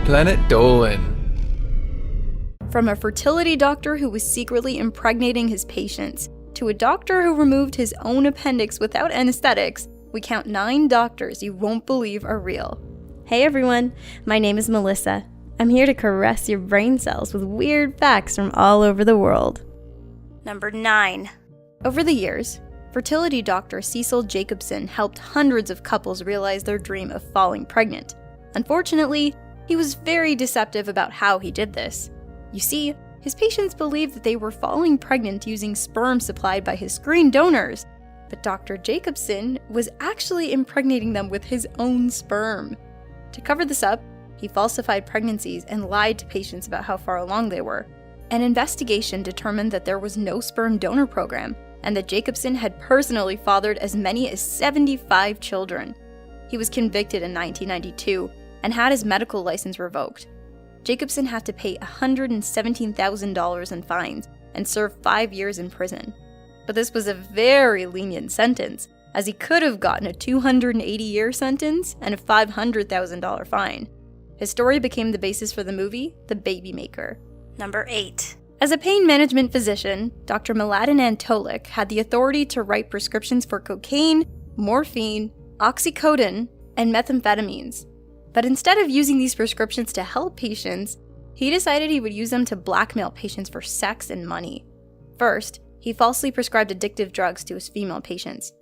Planet Dolan. From a fertility doctor who was secretly impregnating his patients, to a doctor who removed his own appendix without anesthetics, we count 9 doctors you won't believe are real. Hey everyone, my name is Melissa. I'm here to caress your brain cells with weird facts from all over the world. Number 9. Over the years, fertility doctor Cecil Jacobson helped hundreds of couples realize their dream of falling pregnant. Unfortunately, he was very deceptive about how he did this. You see, his patients believed that they were falling pregnant using sperm supplied by his screen donors, but Dr. Jacobson was actually impregnating them with his own sperm. To cover this up, he falsified pregnancies and lied to patients about how far along they were. An investigation determined that there was no sperm donor program, and that Jacobson had personally fathered as many as 75 children. He was convicted in 1992 and had his medical license revoked. Jacobson had to pay $117,000 in fines and serve 5 years in prison. But this was a very lenient sentence, as he could have gotten a 280-year sentence and a $500,000 fine. His story became the basis for the movie The Baby Maker. Number 8. As a pain management physician, Dr. Mladen Antolic had the authority to write prescriptions for cocaine, morphine, oxycodone, and methamphetamines. But instead of using these prescriptions to help patients, he decided he would use them to blackmail patients for sex and money. First, he falsely prescribed addictive drugs to his female patients.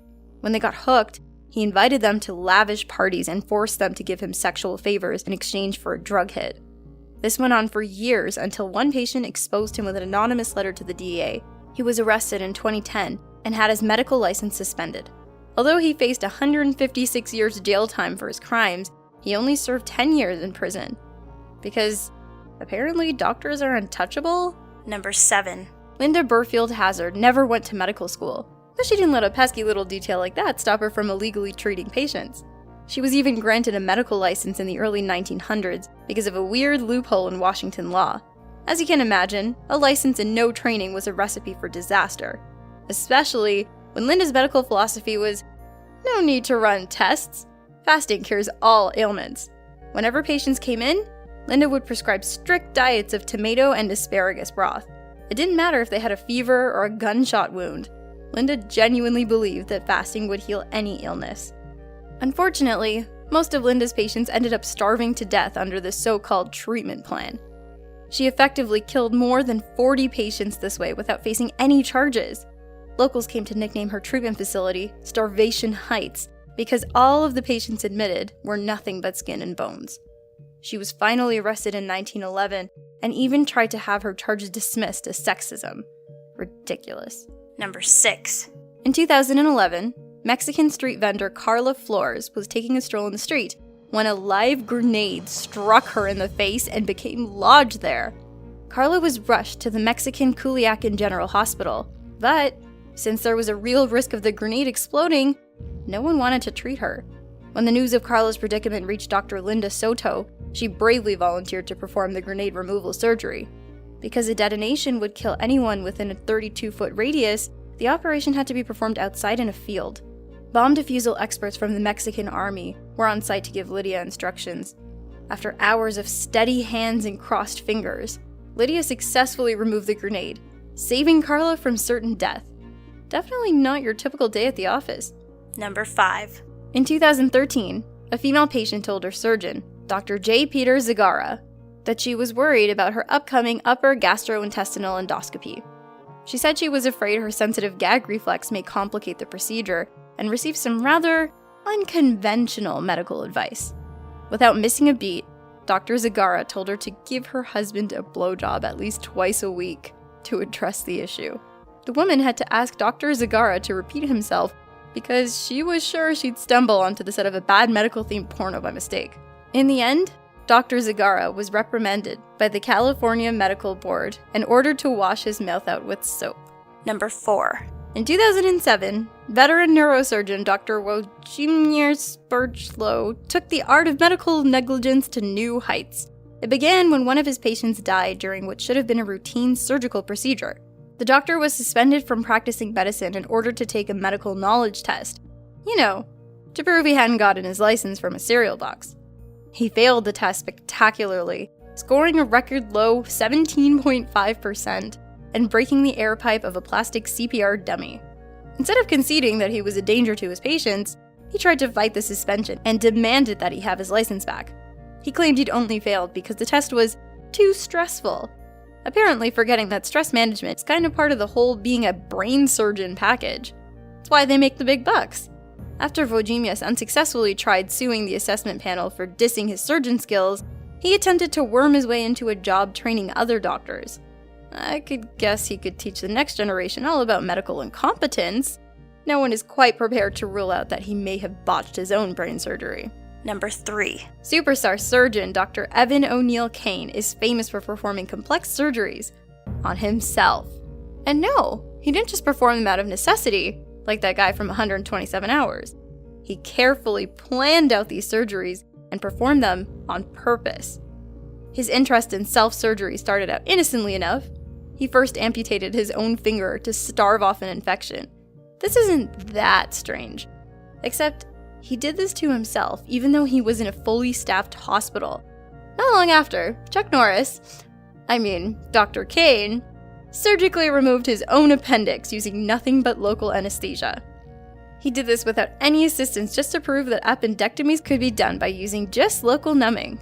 When they got hooked, he invited them to lavish parties and forced them to give him sexual favors in exchange for a drug hit. This went on for years until one patient exposed him with an anonymous letter to the DEA. He was arrested in 2010 and had his medical license suspended. Although he faced 156 years jail time for his crimes, he only served 10 years in prison. Because apparently doctors are untouchable? Number 7. Linda Burfield Hazzard never went to medical school, but she didn't let a pesky little detail like that stop her from illegally treating patients. She was even granted a medical license in the early 1900s because of a weird loophole in Washington law. As you can imagine, a license and no training was a recipe for disaster, especially when Linda's medical philosophy was, no need to run tests. Fasting cures all ailments. Whenever patients came in, Linda would prescribe strict diets of tomato and asparagus broth. It didn't matter if they had a fever or a gunshot wound. Linda genuinely believed that fasting would heal any illness. Unfortunately, most of Linda's patients ended up starving to death under this so-called treatment plan. She effectively killed more than 40 patients this way without facing any charges. Locals came to nickname her treatment facility Starvation Heights because all of the patients admitted were nothing but skin and bones. She was finally arrested in 1911 and even tried to have her charges dismissed as sexism. Ridiculous. Number 6. In 2011, Mexican street vendor Carla Flores was taking a stroll in the street when a live grenade struck her in the face and became lodged there. Carla was rushed to the Mexican Culiacan General Hospital, but since there was a real risk of the grenade exploding, no one wanted to treat her. When the news of Carla's predicament reached Dr. Lidia Soto, she bravely volunteered to perform the grenade removal surgery. Because a detonation would kill anyone within a 32-foot radius, the operation had to be performed outside in a field. Bomb defusal experts from the Mexican army were on site to give Lidia instructions. After hours of steady hands and crossed fingers, Lidia successfully removed the grenade, saving Carla from certain death. Definitely not your typical day at the office. Number 5. In 2013, a female patient told her surgeon, Dr. J. Peter Zagarra, that she was worried about her upcoming upper gastrointestinal endoscopy. She said she was afraid her sensitive gag reflex may complicate the procedure and received some rather unconventional medical advice. Without missing a beat, Dr. Zagarra told her to give her husband a blowjob at least twice a week to address the issue. The woman had to ask Dr. Zagarra to repeat himself because she was sure she'd stumble onto the set of a bad medical-themed porno by mistake. In the end, Dr. Zagarra was reprimanded by the California Medical Board and ordered to wash his mouth out with soap. Number 4. In 2007, veteran neurosurgeon Dr. Wlodzimierz Szepielow took the art of medical negligence to new heights. It began when one of his patients died during what should have been a routine surgical procedure. The doctor was suspended from practicing medicine and ordered to take a medical knowledge test. To prove he hadn't gotten his license from a cereal box. He failed the test spectacularly, scoring a record low 17.5% and breaking the air pipe of a plastic CPR dummy. Instead of conceding that he was a danger to his patients, he tried to fight the suspension and demanded that he have his license back. He claimed he'd only failed because the test was too stressful, apparently forgetting that stress management is kind of part of the whole being a brain surgeon package. That's why they make the big bucks. After Wlodzimierz unsuccessfully tried suing the assessment panel for dissing his surgeon skills, he attempted to worm his way into a job training other doctors. I could guess he could teach the next generation all about medical incompetence. No one is quite prepared to rule out that he may have botched his own brain surgery. Number 3. Superstar surgeon Dr. Evan O'Neill Kane is famous for performing complex surgeries on himself. And no, he didn't just perform them out of necessity, like that guy from 127 Hours. He carefully planned out these surgeries and performed them on purpose. His interest in self-surgery started out innocently enough. He first amputated his own finger to starve off an infection. This isn't that strange, except he did this to himself even though he was in a fully staffed hospital. Not long after, Dr. Kane, surgically removed his own appendix using nothing but local anesthesia. He did this without any assistance just to prove that appendectomies could be done by using just local numbing.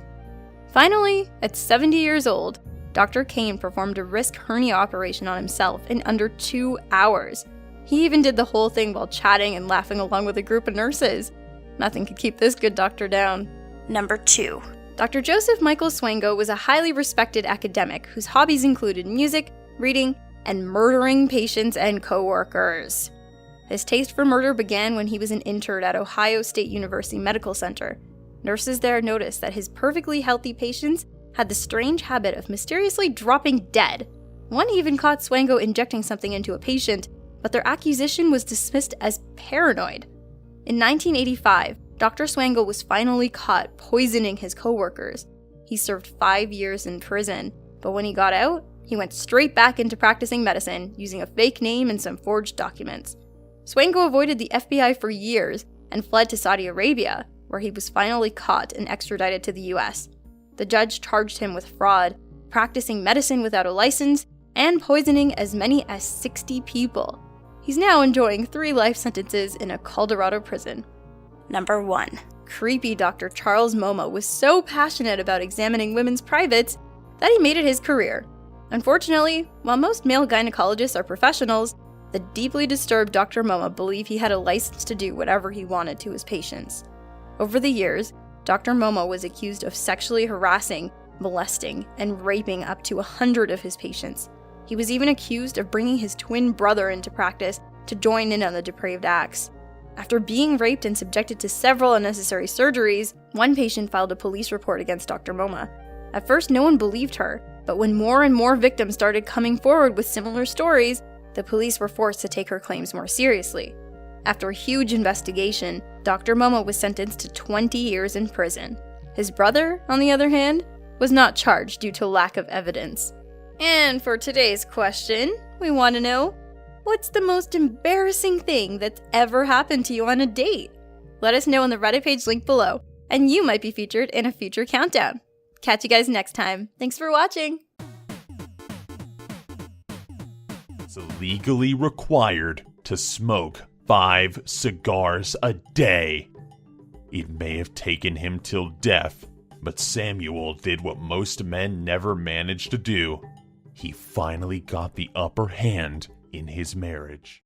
Finally, at 70 years old, Dr. Kane performed a wrist hernia operation on himself in under 2 hours. He even did the whole thing while chatting and laughing along with a group of nurses. Nothing could keep this good doctor down. Number 2. Dr. Joseph Michael Swango was a highly respected academic whose hobbies included music, reading, and murdering patients and coworkers. His taste for murder began when he was an intern at Ohio State University Medical Center. Nurses there noticed that his perfectly healthy patients had the strange habit of mysteriously dropping dead. One even caught Swango injecting something into a patient, but their accusation was dismissed as paranoid. In 1985, Dr. Swango was finally caught poisoning his coworkers. He served 5 years in prison, but when he got out, he went straight back into practicing medicine using a fake name and some forged documents. Swango avoided the FBI for years and fled to Saudi Arabia, where he was finally caught and extradited to the US. The judge charged him with fraud, practicing medicine without a license, and poisoning as many as 60 people. He's now enjoying 3 life sentences in a Colorado prison. Number 1. Creepy Dr. Charles Momah was so passionate about examining women's privates that he made it his career. Unfortunately, while most male gynecologists are professionals, the deeply disturbed Dr. Momah believed he had a license to do whatever he wanted to his patients. Over the years, Dr. Momah was accused of sexually harassing, molesting, and raping up to 100 of his patients. He was even accused of bringing his twin brother into practice to join in on the depraved acts. After being raped and subjected to several unnecessary surgeries, one patient filed a police report against Dr. Momah. At first, no one believed her, but when more and more victims started coming forward with similar stories, the police were forced to take her claims more seriously. After a huge investigation, Dr. Momah was sentenced to 20 years in prison. His brother, on the other hand, was not charged due to lack of evidence. And for today's question, we want to know, what's the most embarrassing thing that's ever happened to you on a date? Let us know on the Reddit page linked below, and you might be featured in a future countdown. Catch you guys next time. Thanks for watching! It's legally required to smoke 5 cigars a day. It may have taken him till death, but Samuel did what most men never managed to do. He finally got the upper hand in his marriage.